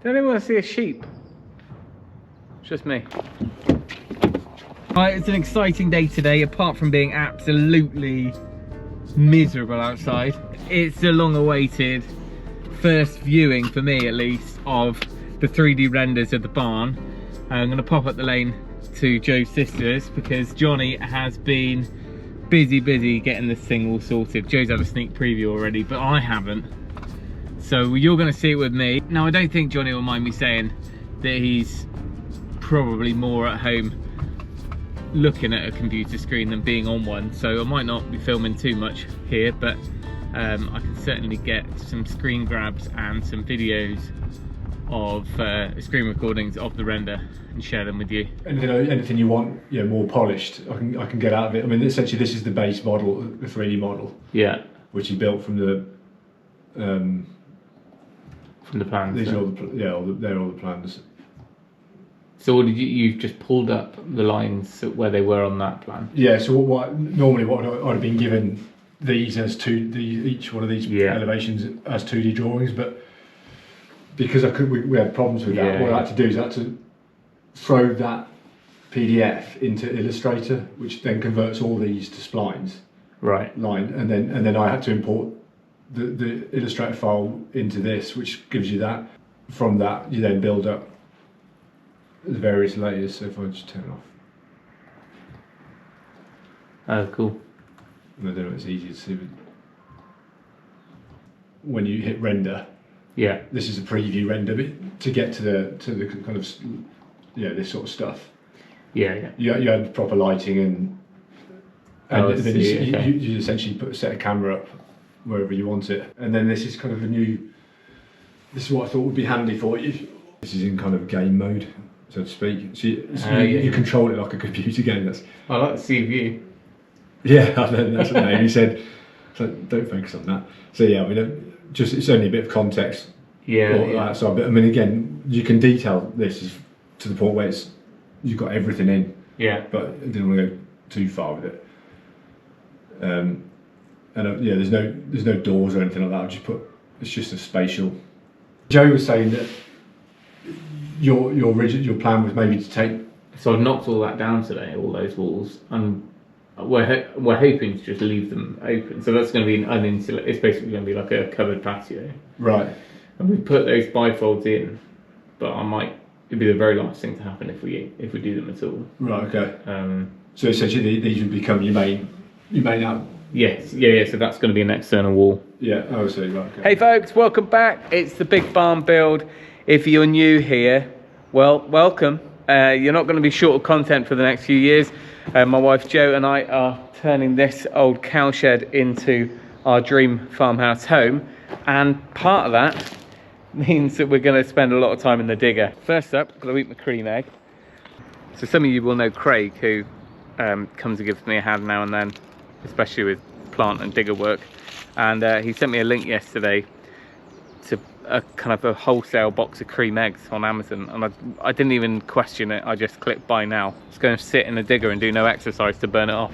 Don't anyone want to see a sheep? It's just me. Right, it's an exciting day today, apart from being absolutely miserable outside. It's a long-awaited first viewing, for me at least, of the 3D renders of the barn. I'm going to pop up the lane to Joe's sisters because Johnny has been busy getting this thing all sorted. Joe's had a sneak preview already, but I haven't. So you're going to see it with me. Now, I don't think Johnny will mind me saying that he's probably more at home looking at a computer screen than being on one, so I might not be filming too much here, but I can certainly get some screen grabs and some videos of screen recordings of the render and share them with you. Anything you want, more polished, I can get out of it. I mean, essentially this is the base model, the 3D model. Yeah. Which he built from the plans. These are all they're all the plans. So what did you've just pulled up the lines where they were on that plan? Yeah, so normally I'd have been given these as each one of these elevations as 2D drawings, but because we had problems with that, what I had to do is I had to throw that PDF into Illustrator, which then converts all these to splines. Right. And then I had to import the Illustrator file into this, which gives you that. From that, you then build up the various layers. So if I just turn it off. Oh, cool. I don't know if it's easy to see, but when you hit render, this is a preview render, but to get to the kind of this sort of stuff. You had proper lighting and then you essentially set a camera up wherever you want it, and then this is kind of this is what I thought would be handy for you. This is in kind of game mode, so to speak. So you control it like a computer game. I like the sea view. Yeah, that's what Naomi said. So don't focus on that. So yeah, I mean, it's only a bit of context. So, but I mean, again, you can detail this to the point where you've got everything in. Yeah. But I didn't want to go too far with it. There's no doors or anything like that. It's just a spatial. Joe was saying that your plan was maybe to take. So I've knocked all that down today, all those walls, and we're hoping to just leave them open. So that's going to be an uninsulated. It's basically going to be like a covered patio. Right. And we put those bifolds in, but it'd be the very last thing to happen if we do them at all. Right. Okay. So essentially these would become your main out. Yes, yeah, so that's going to be an external wall. Yeah, I see, right, okay. Hey folks, welcome back. It's the Big Barn Build. If you're new here, well, welcome. You're not going to be short of content for the next few years. My wife Jo and I are turning this old cowshed into our dream farmhouse home, and part of that means that we're going to spend a lot of time in the digger. First up, I've got to eat my cream egg. So some of you will know Craig, who comes and gives me a hand now and then, especially with plant and digger work, and he sent me a link yesterday to a kind of a wholesale box of cream eggs on Amazon, and I didn't even question it. I just clicked buy now. It's going to sit in the digger and do no exercise to burn it off.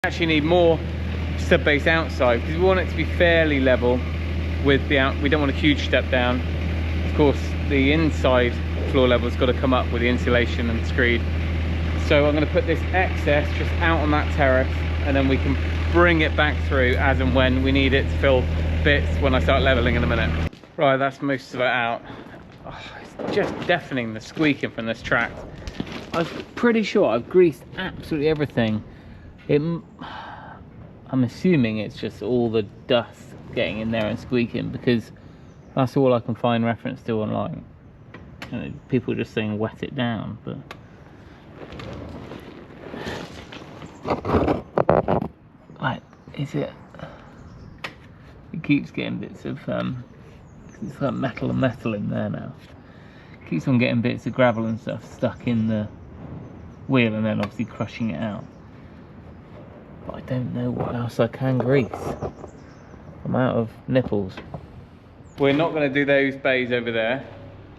We actually need more sub base outside because we want it to be fairly level with the we don't want a huge step down. Of course, the inside floor level's got to come up with the insulation and screed. So I'm going to put this excess just out on that terrace, and then we can bring it back through as and when we need it to fill bits when I start leveling in a minute. Right, that's most of it out. Oh, it's just deafening, the squeaking from this track. I'm pretty sure I've greased absolutely everything. I'm assuming it's just all the dust getting in there and squeaking, because that's all I can find reference to online. People just saying wet it down, but like, is it keeps getting bits of it's like metal and metal in there now. It keeps on getting bits of gravel and stuff stuck in the wheel, and then obviously crushing it out. But I don't know what else I can grease. I'm out of nipples. We're not going to do those bays over there.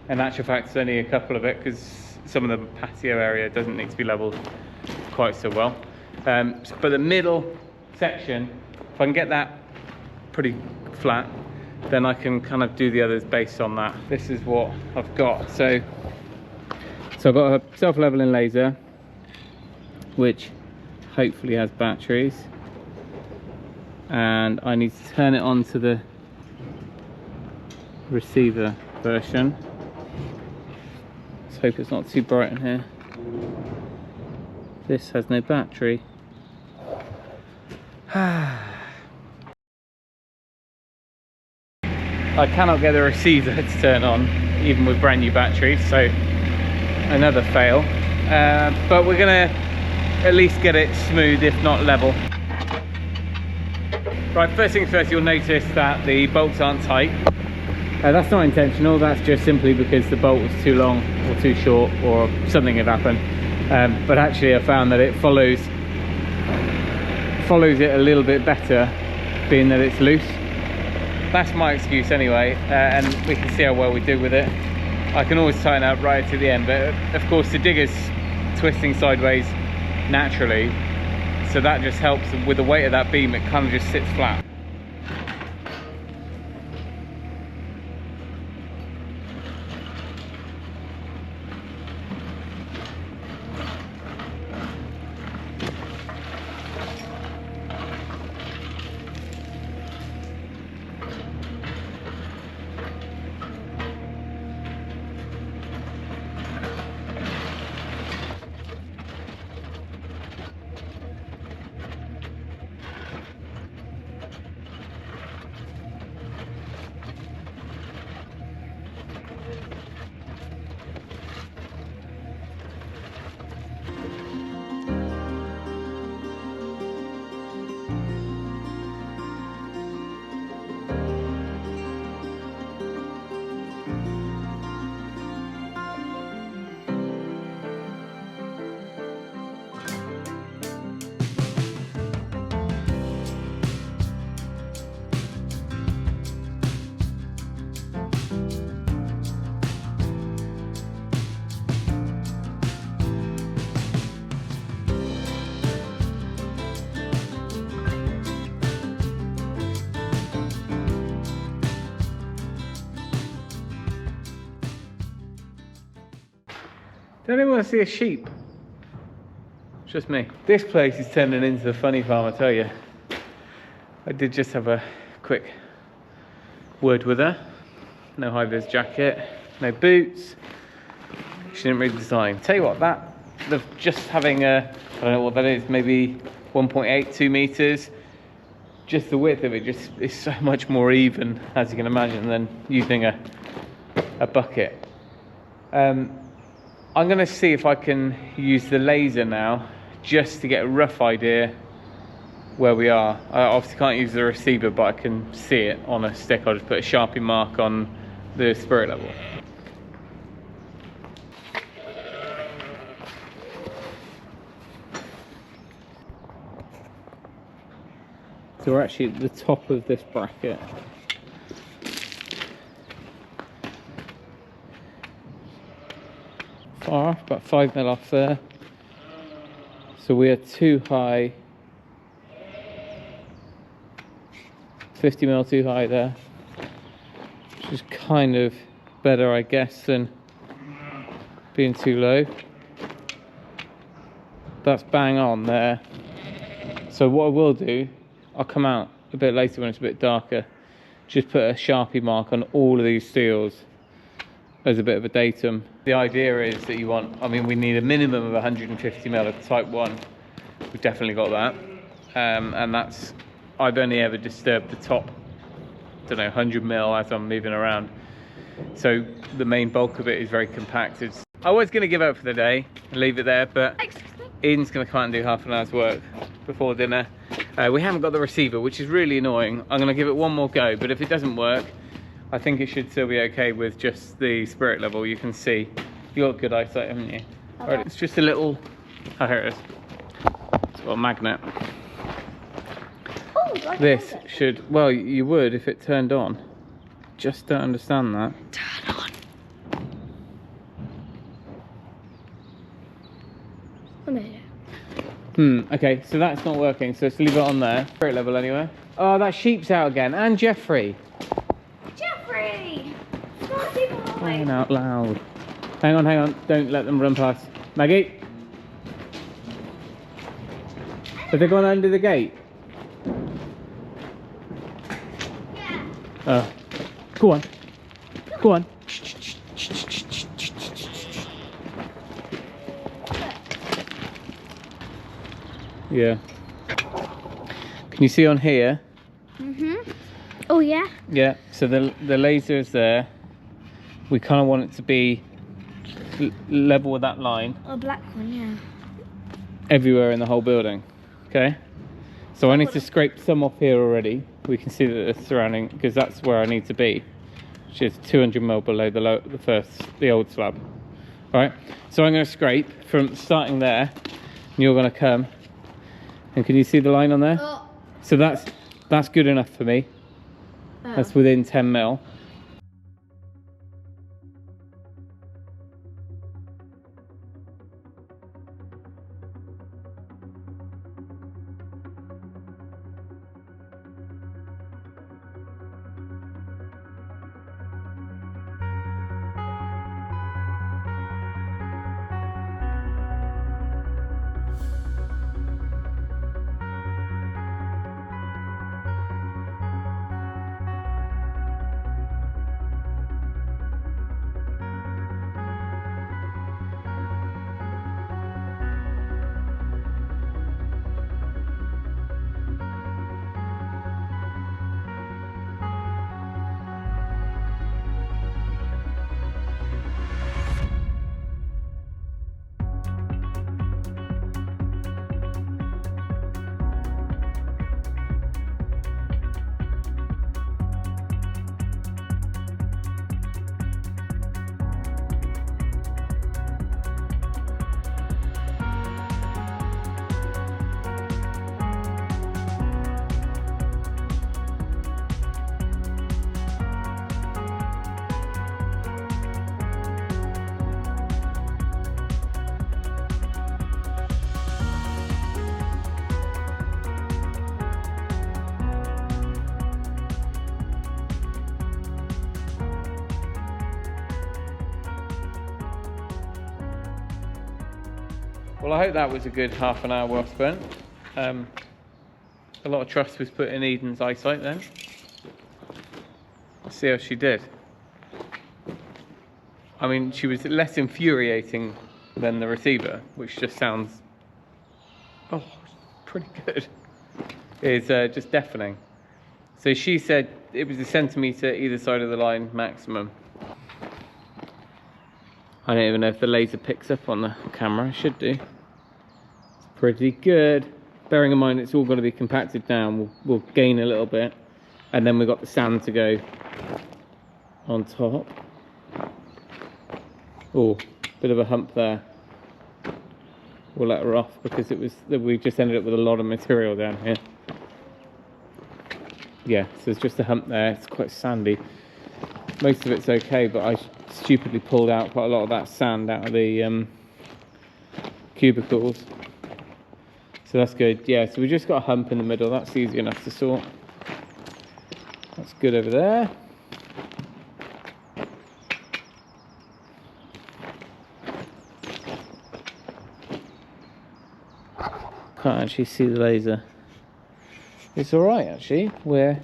In actual fact, it's only a couple of it, because some of the patio area doesn't need to be leveled quite so well. But the middle section, if I can get that pretty flat, then I can kind of do the others based on that. This is what I've got. So I've got a self-leveling laser, which hopefully has batteries, and I need to turn it on to the receiver version. Let's hope it's not too bright in here. This has no battery. I cannot get the receiver to turn on, even with brand new batteries, so another fail. But we're gonna at least get it smooth, if not level. Right, first things first, you'll notice that the bolts aren't tight. That's not intentional, that's just simply because the bolt was too long or too short, or something had happened. But actually I found that it follows it a little bit better, being that it's loose. That's my excuse anyway, and we can see how well we do with it. I can always tighten up right to the end, but of course the digger's twisting sideways naturally, so that just helps. With the weight of that beam, it kind of just sits flat. Don't anyone want to see a sheep? It's just me. This place is turning into a funny farm, I tell you. I did just have a quick word with her. No high-vis jacket, no boots. She didn't read the design. Tell you what, just having I don't know what that is, maybe 1.8, 2 meters. Just the width of it just is so much more even, as you can imagine, than using a bucket. I'm going to see if I can use the laser now, just to get a rough idea where we are. I obviously can't use the receiver, but I can see it on a stick. I'll just put a Sharpie mark on the spirit level. So we're actually at the top of this bracket. Far off, about 5 mil off there. So we are too high. 50 mil too high there. Which is kind of better, I guess, than being too low. That's bang on there. So what I will do, I'll come out a bit later when it's a bit darker. Just put a Sharpie mark on all of these steels as a bit of a datum. The idea is that you want, I mean, we need a minimum of 150 mil of type 1. We've definitely got that. And that's, I've only ever disturbed the top, I don't know, 100 mil as I'm moving around. So the main bulk of it is very compacted. I was going to give up for the day and leave it there, but Eden's going to come out and do half an hour's work before dinner. We haven't got the receiver, which is really annoying. I'm going to give it one more go, but if it doesn't work, I think it should still be okay with just the spirit level. You can see, you've got good eyesight, haven't you? Okay. Right, it's just a little, oh, here it is. It's got a magnet. Oh, this should, well, you would if it turned on. Just don't understand that. Turn on. Okay, so that's not working, so let's leave it on there. Spirit level anyway. Oh, that sheep's out again, and Jeffrey. Crying out loud. Hang on. Don't let them run past. Maggie? Have they gone under the gate? Yeah. Go on. Go on. Yeah. Can you see on here? Oh yeah. Yeah. So the laser is there. We kind of want it to be level with that line. A black one, yeah. Everywhere in the whole building. Okay. So I need to scrape some off here already. We can see that it's surrounding, because that's where I need to be, which is 200mm below the old slab. All right. So I'm going to scrape from starting there, and you're going to come. And can you see the line on there? Oh. So that's good enough for me. Oh. That's within 10mm. Well, I hope that was a good half an hour well spent. A lot of trust was put in Eden's eyesight then. Let's see how she did. I mean, she was less infuriating than the receiver, which just sounds, pretty good. It's just deafening. So she said it was a centimetre either side of the line maximum. I don't even know if the laser picks up on the camera. It should do. It's pretty good. Bearing in mind it's all going to be compacted down, we'll gain a little bit. And then we've got the sand to go on top. Oh, bit of a hump there. We'll let her off because we just ended up with a lot of material down here. Yeah, so there's just a hump there. It's quite sandy. Most of it's okay, but I stupidly pulled out quite a lot of that sand out of the cubicles. So that's good. Yeah, so we just got a hump in the middle. That's easy enough to sort. That's good over there. Can't actually see the laser. It's alright actually. We're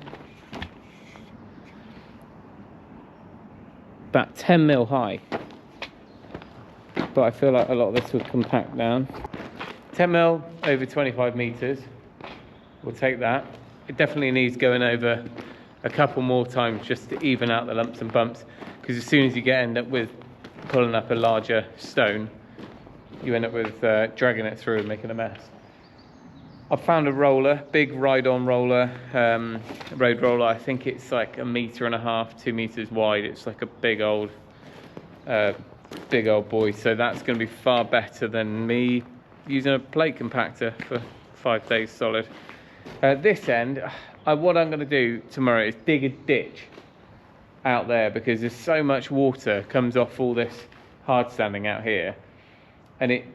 about 10mm high, but I feel like a lot of this would compact down. 10mm over 25 meters, we'll take that. It definitely needs going over a couple more times just to even out the lumps and bumps, because as soon as you end up with pulling up a larger stone, you end up with dragging it through and making a mess. I've found a roller, big ride-on roller, road roller. I think it's like 1.5 meters, 2 meters wide. It's like a big old boy. So that's going to be far better than me using a plate compactor for 5 days solid. This end, what I'm going to do tomorrow is dig a ditch out there, because there's so much water comes off all this hard standing out here, and it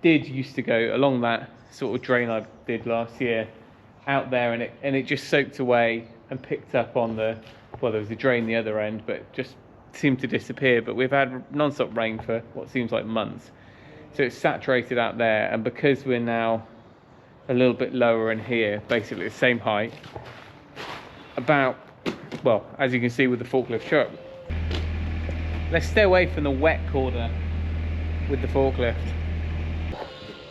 did used to go along that sort of drain I did last year out there, and it just soaked away and picked up on the well, there was a drain the other end, but it just seemed to disappear. But we've had non-stop rain for what seems like months, so it's saturated out there. And because we're now a little bit lower in here, basically the same height, about, well, as you can see with the forklift truck. Let's stay away from the wet corner with the forklift.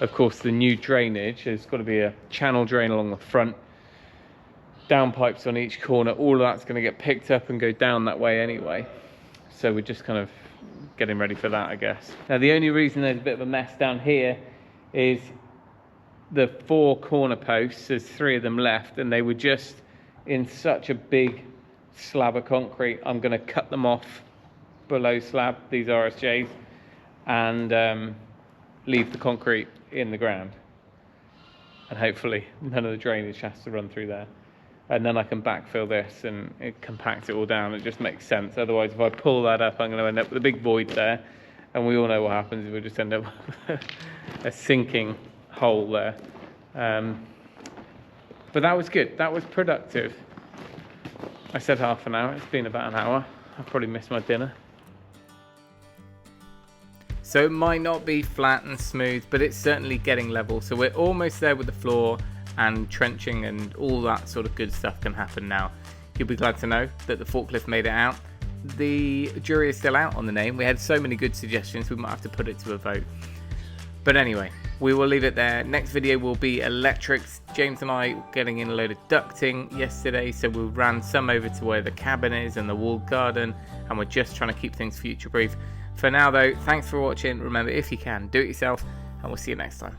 Of course, the new drainage, there's got to be a channel drain along the front, downpipes on each corner. All of that's going to get picked up and go down that way anyway. So we're just kind of getting ready for that, I guess. Now, the only reason there's a bit of a mess down here is the 4 corner posts. There's 3 of them left, and they were just in such a big slab of concrete. I'm going to cut them off below slab, these RSJs, and leave the concrete in the ground, and hopefully none of the drainage has to run through there, and then I can backfill this and compact it all down. It just makes sense. Otherwise, if I pull that up, I'm going to end up with a big void there, and we all know what happens. We'll just end up with a sinking hole there. But that was good. That was productive. I said half an hour. It's been about an hour. I've probably missed my dinner. So it might not be flat and smooth, but it's certainly getting level. So we're almost there with the floor, and trenching and all that sort of good stuff can happen now. You'll be glad to know that the forklift made it out. The jury is still out on the name. We had so many good suggestions, we might have to put it to a vote. But anyway, we will leave it there. Next video will be electrics. James and I getting in a load of ducting yesterday, so we ran some over to where the cabin is and the walled garden, and we're just trying to keep things future proof. For now though, thanks for watching. Remember, if you can, do it yourself, and we'll see you next time.